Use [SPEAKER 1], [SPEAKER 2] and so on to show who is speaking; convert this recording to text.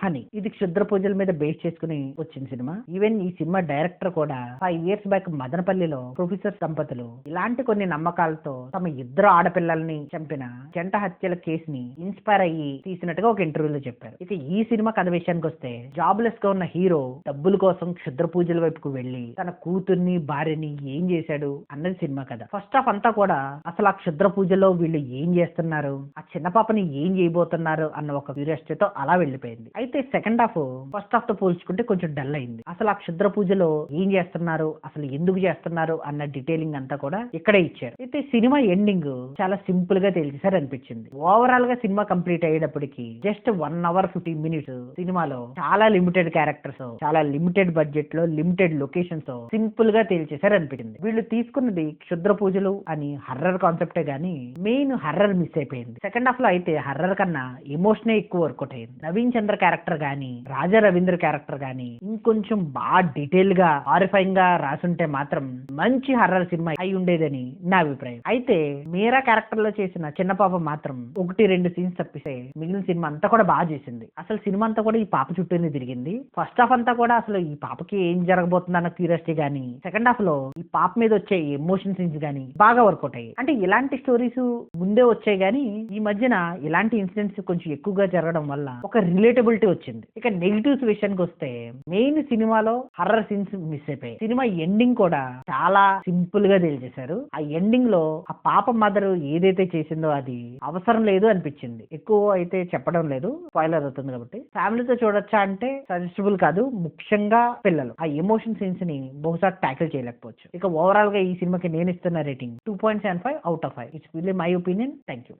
[SPEAKER 1] Honey. ఇది క్షుద్ర పూజల మీద బేస్ చేసుకుని వచ్చిన సినిమా. ఈవెన్ ఈ సినిమా డైరెక్టర్ కూడా 5 years బ్యాక్ మదనపల్లిలో ప్రొఫెసర్ దంపతులు ఇలాంటి కొన్ని నమ్మకాలతో తమ ఇద్దరు ఆడపిల్లల్ని చంపిన జంట హత్యల కేసుని ఇన్స్పైర్ అయ్యి తీసినట్టుగా ఒక ఇంటర్వ్యూలో చెప్పారు. ఇక ఈ సినిమా కథ విషయానికి వస్తే జాబ్లెస్ గా ఉన్న హీరో డబ్బుల కోసం క్షుద్ర పూజల వైపుకు వెళ్లి తన కూతుర్ని భార్యని ఏం చేశాడు అన్నది సినిమా కథ. ఫస్ట్ హాఫ్ అంతా కూడా అసలు ఆ క్షుద్ర పూజలో వీళ్ళు ఏం చేస్తున్నారు, ఆ చిన్న పాపని ఏం చేయబోతున్నారు అన్న ఒక క్యూరియాసిటీతో అలా వెళ్ళిపోయింది. అయితే సెకండ్ హాఫ్ ఫస్ట్ హాఫ్ తో పోల్చుకుంటే కొంచెం డల్ అయింది. అసలు ఆ క్షుద్ర పూజలో ఏం చేస్తున్నారు, అసలు ఎందుకు చేస్తున్నారు అన్న డీటెయిలింగ్ అంతా కూడా ఇక్కడే ఇచ్చారు. అయితే సినిమా ఎండింగ్ చాలా సింపుల్ గా తేల్చేసారు అనిపించింది. ఓవరాల్ గా సినిమా కంప్లీట్ అయ్యేటప్పటికి జస్ట్ 1 hour 15 minutes సినిమాలో చాలా లిమిటెడ్ క్యారెక్టర్స్, చాలా లిమిటెడ్ బడ్జెట్ లో లిమిటెడ్ లొకేషన్స్ తో సింపుల్ గా తేల్చేసారు అనిపించింది. వీళ్ళు తీసుకున్నది క్షుద్ర పూజలు అని హర్రర్ కాన్సెప్టే గానీ మెయిన్ హర్రర్ మిస్ అయిపోయింది. సెకండ్ హాఫ్ లో అయితే హర్రర్ కన్నా ఎమోషనే ఎక్కువ వర్కౌట్ అయింది. నవీన్ చంద్ర క్యారెక్టర్ గానీ రాజా రవీంద్ర క్యారెక్టర్ గానీ ఇంకొంచెం బాగా డీటెయిల్ గా హారిఫైయింగ్ గా రాసుంటే మాత్రం మంచి హర్రర్ సినిమా అయి ఉండేదని నా అభిప్రాయం. అయితే మీరా క్యారెక్టర్ లో చేసిన చిన్న పాప మాత్రం 1-2 సీన్స్ తప్పిస్తే మిగిలిన సినిమా అంతా కూడా బాగా చేసింది. అసలు సినిమా అంతా కూడా ఈ పాప చుట్టూనే తిరిగింది. ఫస్ట్ హాఫ్ అంతా కూడా అసలు ఈ పాపకి ఏం జరగబోతుంది అన్న క్యూరియాసిటీ గానీ, సెకండ్ హాఫ్ లో ఈ పాప మీద వచ్చే ఎమోషన్ సీన్స్ గానీ బాగా వర్కౌట్ అయ్యాయి. అంటే ఇలాంటి స్టోరీస్ ముందే వచ్చాయి గానీ ఈ మధ్యన ఇలాంటి ఇన్సిడెంట్స్ కొంచెం ఎక్కువగా జరగడం వల్ల ఒక రిలేటబిలిటీ వచ్చింది. ఇక నెగిటివ్స్ విషయానికి వస్తే మెయిన్ సినిమాలో హర్రర్ సీన్స్ మిస్ అయిపోయాయి. సినిమా ఎండింగ్ కూడా చాలా సింపుల్ గా తెలియజేశారు. ఆ ఎండింగ్ లో ఆ పాప మదర్ ఏదైతే చేసిందో అది అవసరం లేదు అనిపించింది. ఎక్కువ అయితే చెప్పడం లేదు, స్పాయిలర్ అవుతుంది కాబట్టి. ఫ్యామిలీతో చూడొచ్చా అంటే సజెస్టబుల్ కాదు, ముఖ్యంగా పిల్లలు ఆ ఎమోషన్ సీన్స్ ని బహుశా ట్యాకిల్ చేయలేకపోవచ్చు. ఇక ఓవరాల్ గా ఈ సినిమాకి నేను ఇస్తున్న rating 2.75 out of 5. It's really my opinion. Thank you.